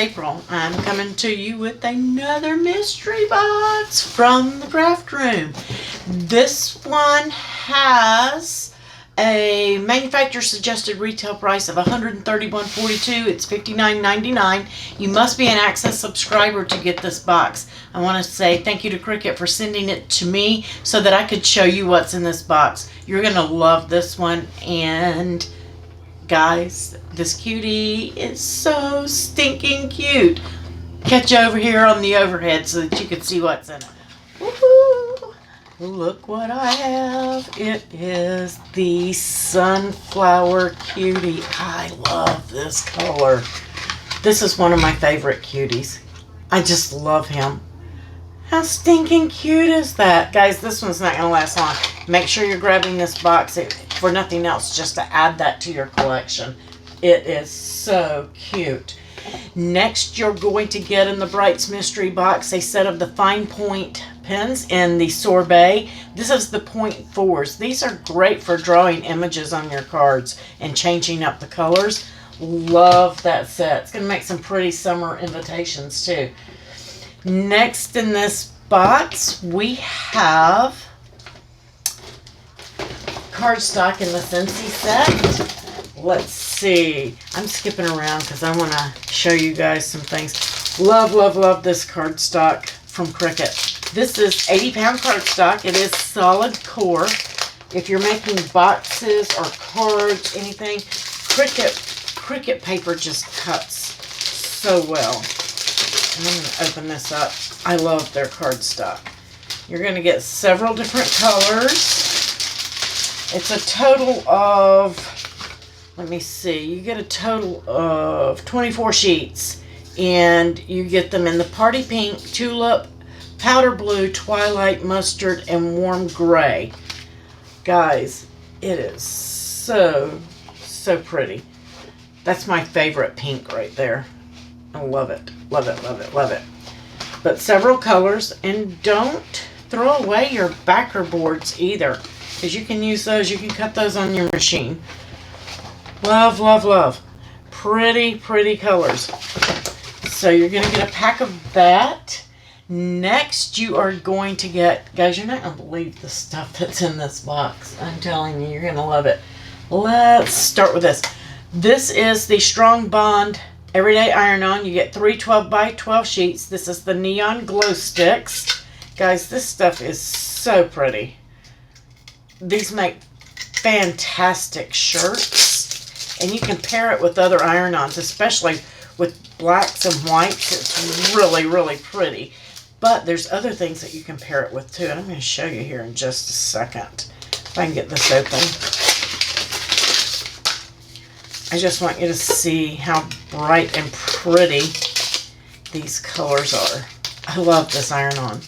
April. I'm coming to you with another mystery box from the craft room. This one has a manufacturer suggested retail price of $131.42. It's $59.99. You must be an Access subscriber to get this box. I want to say thank you to Cricut for sending it to me so that I could show you what's in this box. You're going to love this one, and guys, this cutie is so stinking cute. Catch you over here on the overhead so that you can see what's in it. Woohoo! Look what I have. It is the Sunflower Cutie. I love this color. This is one of my favorite cuties. I just love him. How stinking cute is that? Guys, this one's not going to last long. Make sure you're grabbing this box for nothing else, just to add that to your collection. It is so cute. Next, you're going to get in the Brights Mystery Box a set of the fine point pens in the Sorbet. This is the 0.4s. These are great for drawing images on your cards and changing up the colors. Love that set. It's going to make some pretty summer invitations too. Next in this box, we have cardstock in the Scentsy set. Let's see. I'm skipping around because I want to show you guys some things. Love, love, love this cardstock from Cricut. This is 80-pound cardstock. It is solid core. If you're making boxes or cards, anything, Cricut paper just cuts so well. I'm going to open this up. I love their cardstock. You're going to get several different colors. It's a total of, let me see, you get a total of 24 sheets. And you get them in the Party Pink, Tulip, Powder Blue, Twilight, Mustard, and Warm Gray. Guys, it is so, so pretty. That's my favorite pink right there. I love it. Love it, love it, love it. But several colors, and don't throw away your backer boards either, because you can use those. You can cut those on your machine. Love, love, love. Pretty, pretty colors. So you're going to get a pack of that. Next, you are going to get, guys, you're not going to believe the stuff that's in this box. I'm telling you, you're going to love it. Let's start with this. This is the Strong Bond Everyday Iron-On. You get 3 12x12 sheets. This is the Neon Glow Sticks. Guys, this stuff is so pretty. These make fantastic shirts. And you can pair it with other iron-ons, especially with blacks and whites. It's really, really pretty. But there's other things that you can pair it with too. And I'm going to show you here in just a second. If I can get this open. I just want you to see how bright and pretty these colors are. I love this iron-on.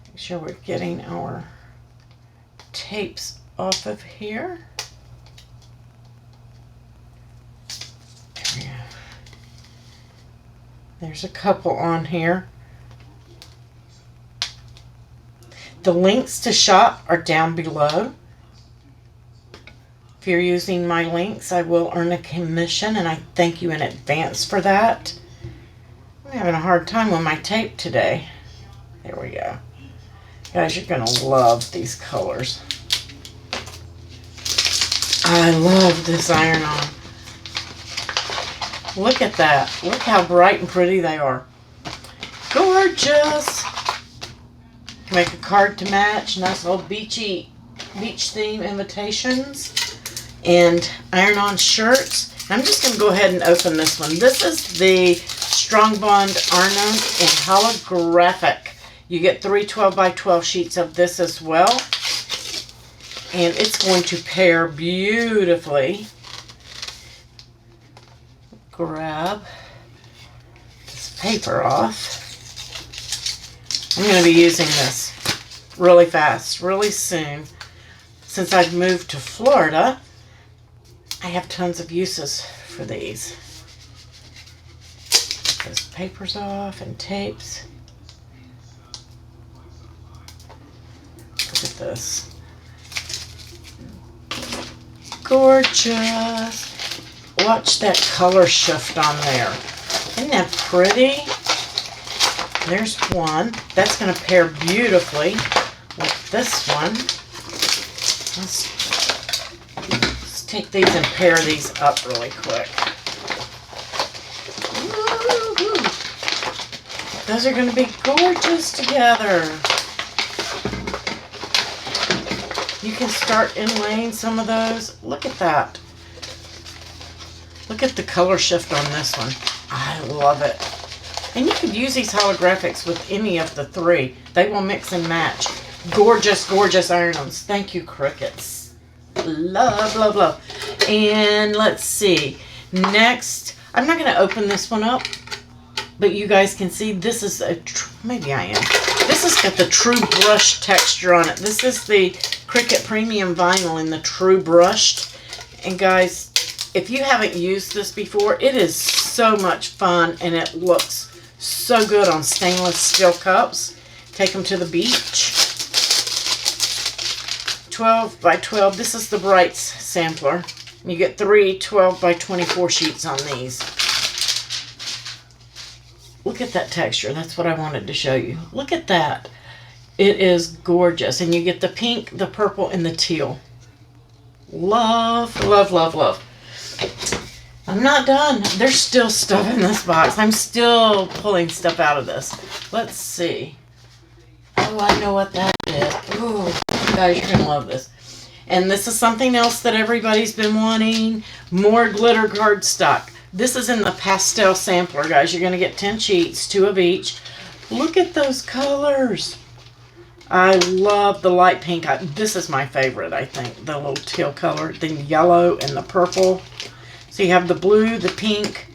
Make sure we're getting our tapes off of here. There we go. There's a couple on here. The links to shop are down below. If you're using my links, I will earn a commission, and I thank you in advance for that. I'm having a hard time with my tape today. There we go. Guys, you're going to love these colors. I love this iron-on. Look at that. Look how bright and pretty they are. Gorgeous. Make a card to match. Nice little beach theme invitations. And iron-on shirts. I'm just going to go ahead and open this one. This is the Strong Bond Iron-On in holographic. You get 3 12x12 sheets of this as well. And it's going to pair beautifully. Grab this paper off. I'm going to be using this really fast, really soon. Since I've moved to Florida, I have tons of uses for these. Those papers off and tapes. Look at this. Gorgeous. watch that color shift on there. Isn't that pretty? There's one. That's going to pair beautifully with this one. Let's take these and pair these up really quick. Woo-hoo. Those are going to be gorgeous together. You can start inlaying some of those. Look at that. Look at the color shift on this one. I love it. And you could use these holographics with any of the three. They will mix and match. Gorgeous, gorgeous iron-ons. Thank you, Cricuts. Love, love, love. And let's see. Next, I'm not going to open this one up, but you guys can see this is a, maybe I am. This has got the true brush texture on it. This is the Cricut Premium Vinyl in the true brushed. And guys, if you haven't used this before, it is so much fun and it looks so good on stainless steel cups. Take them to the beach. 12 by 12. This is the Brights sampler. You get 3 12 by 24 sheets on these. Look at that texture. That's what I wanted to show you. Look at that. It is gorgeous. And you get the pink, the purple, and the teal. Love, love, love, love. I'm not done. There's still stuff in this box. I'm still pulling stuff out of this. Let's see. Oh, I know what that is. Ooh, guys, you're going to love this. And this is something else that everybody's been wanting. More glitter cardstock. This is in the Pastel Sampler, guys. You're going to get 10 sheets, 2 of each. Look at those colors. I love the light pink. This is my favorite, I think. The little teal color, the yellow and the purple. So you have the blue, the pink,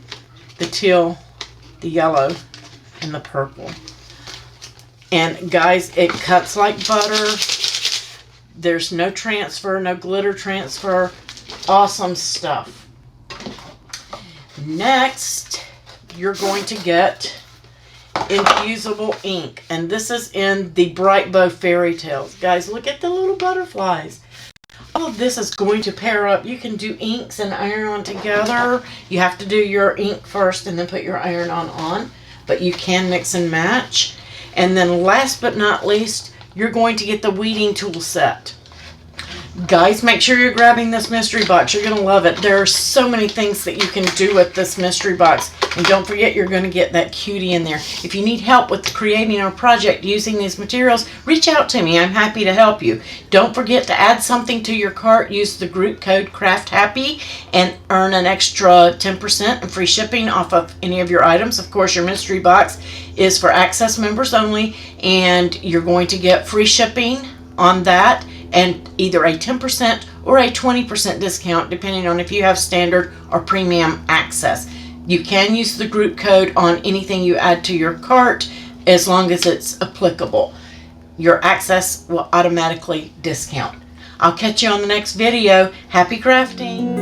the teal, the yellow, and the purple. And guys, it cuts like butter. There's no transfer, no glitter transfer. Awesome stuff. Next, you're going to get Infusible Ink. And this is in the Bright Bow Fairy Tales. Guys, look at the little butterflies. All of this is going to pair up. You can do inks and iron-on together. You have to do your ink first and then put your iron-on on. But you can mix and match. And then last but not least, you're going to get the weeding tool set. Guys, make sure you're grabbing this mystery box. You're going to love it. There are so many things that you can do with this mystery box. And don't forget, you're going to get that cutie in there. If you need help with creating a project using these materials, reach out to me. I'm happy to help you. Don't forget to add something to your cart. Use the group code CraftHappy and earn an extra 10% and free shipping off of any of your items. Of course, your mystery box is for Access members only, and you're going to get free shipping on that and either a 10% or a 20% discount depending on if you have standard or premium access. You can use the group code on anything you add to your cart as long as it's applicable. Your access will automatically discount. I'll catch you on the next video. Happy crafting!